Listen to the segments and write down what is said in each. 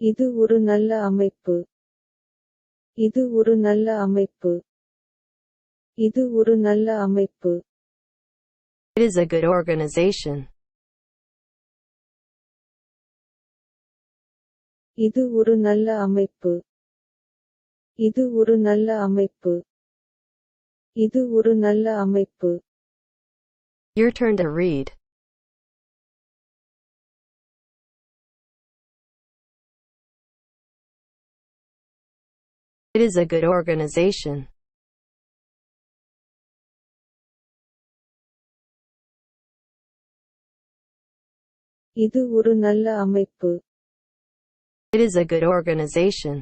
இது ஒரு நல்ல அமைப்பு. இது ஒரு நல்ல அமைப்பு. இது ஒரு நல்ல அமைப்பு. It is a good organization. இது ஒரு நல்ல அமைப்பு. இது ஒரு நல்ல அமைப்பு. இது ஒரு நல்ல அமைப்பு. Your turn to read. It is a good organization. இது ஒரு நல்ல அமைப்பு. It is a good organization.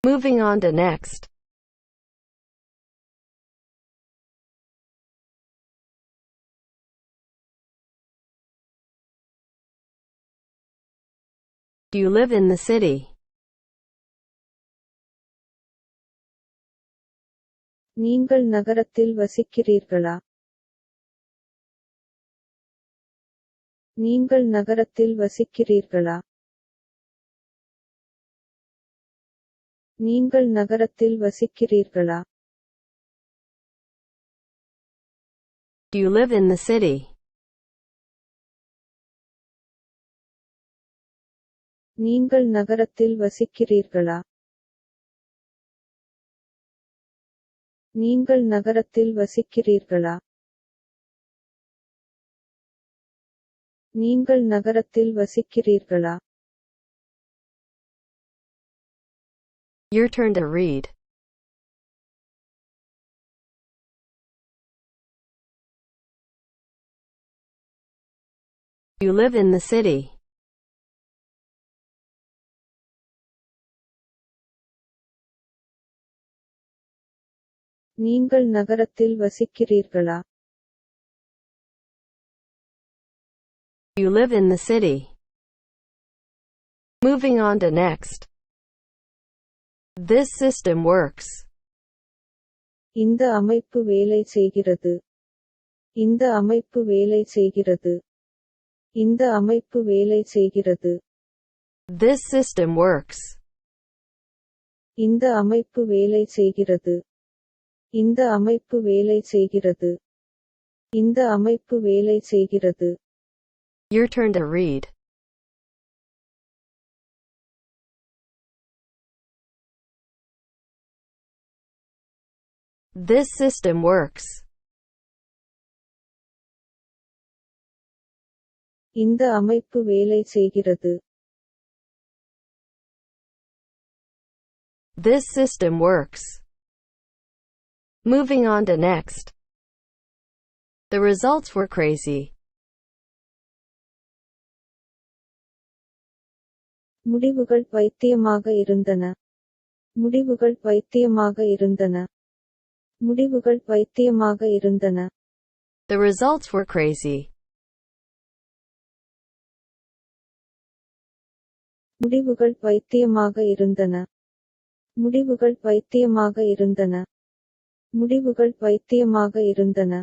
Moving on to next. Do you live in the city? நீங்கள் நகரத்தில் வசிக்கிறீர்களா? நீங்கள் நகரத்தில் வசிக்கிறீர்களா? நீங்கள் நகரத்தில் வசிக்கிறீர்களா? Do you live in the city? நீங்கள் நகரத்தில் வசிக்கிறீர்களா? நீங்கள் நகரத்தில் வசிக்கிறீர்களா? நீங்கள் நகரத்தில் வசிக்கிறீர்களா? Your turn to read. You live in the city. நீங்கள் நகரத்தில் வசிக்கிறீர்களா? You live in the city. Moving on to next. This system works. இந்த அமைப்பு வேலை செய்கிறது. இந்த அமைப்பு வேலை செய்கிறது. இந்த அமைப்பு வேலை செய்கிறது. This system works. இந்த அமைப்பு வேலை செய்கிறது. இந்த அமைப்பு வேலை செய்கிறது. இந்த அமைப்பு வேலை செய்கிறது. Your turn to read. This system works. இந்த அமைப்பு வேலை செய்கிறது. This system works. Moving on to next. The results were crazy. முடிவுகள் பைத்தியமாக இருந்தன. முடிவுகள் பைத்தியமாக இருந்தன. முடிவுகள் பைத்தியமாக இருந்தன. The results were crazy. முடிவுகள் பைத்தியமாக இருந்தன. முடிவுகள் பைத்தியமாக இருந்தன. முடிவுகள் பைத்தியமாக இருந்தன.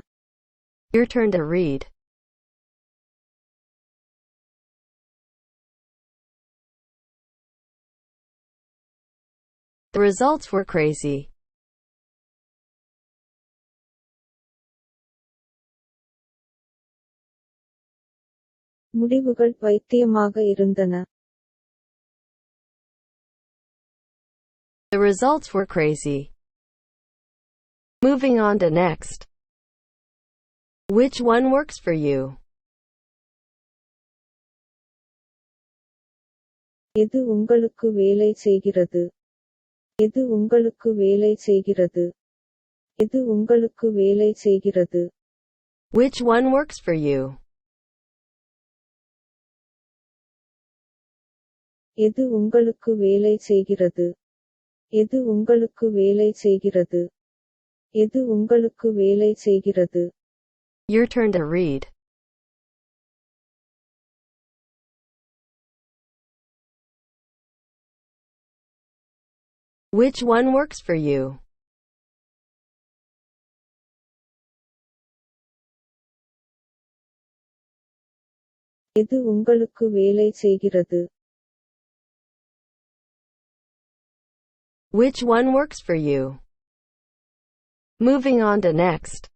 Your turn to read. The results were crazy. முடிவுகள் பைத்தியமாக இருந்தன. The results were crazy. Moving on to next. Which one works for you? எது உங்களுக்கு வேலை செய்கிறது? எது உங்களுக்கு வேலை செய்கிறது? எது உங்களுக்கு வேலை செய்கிறது? Which one works for you? எது உங்களுக்கு வேலை செய்கிறது? எது உங்களுக்கு வேலை செய்கிறது? எது உங்களுக்கு வேலை செய்கிறது? Your turn to read. Which one works for you? எது உங்களுக்கு வேலை செய்கிறது? Which one works for you? Moving on to next.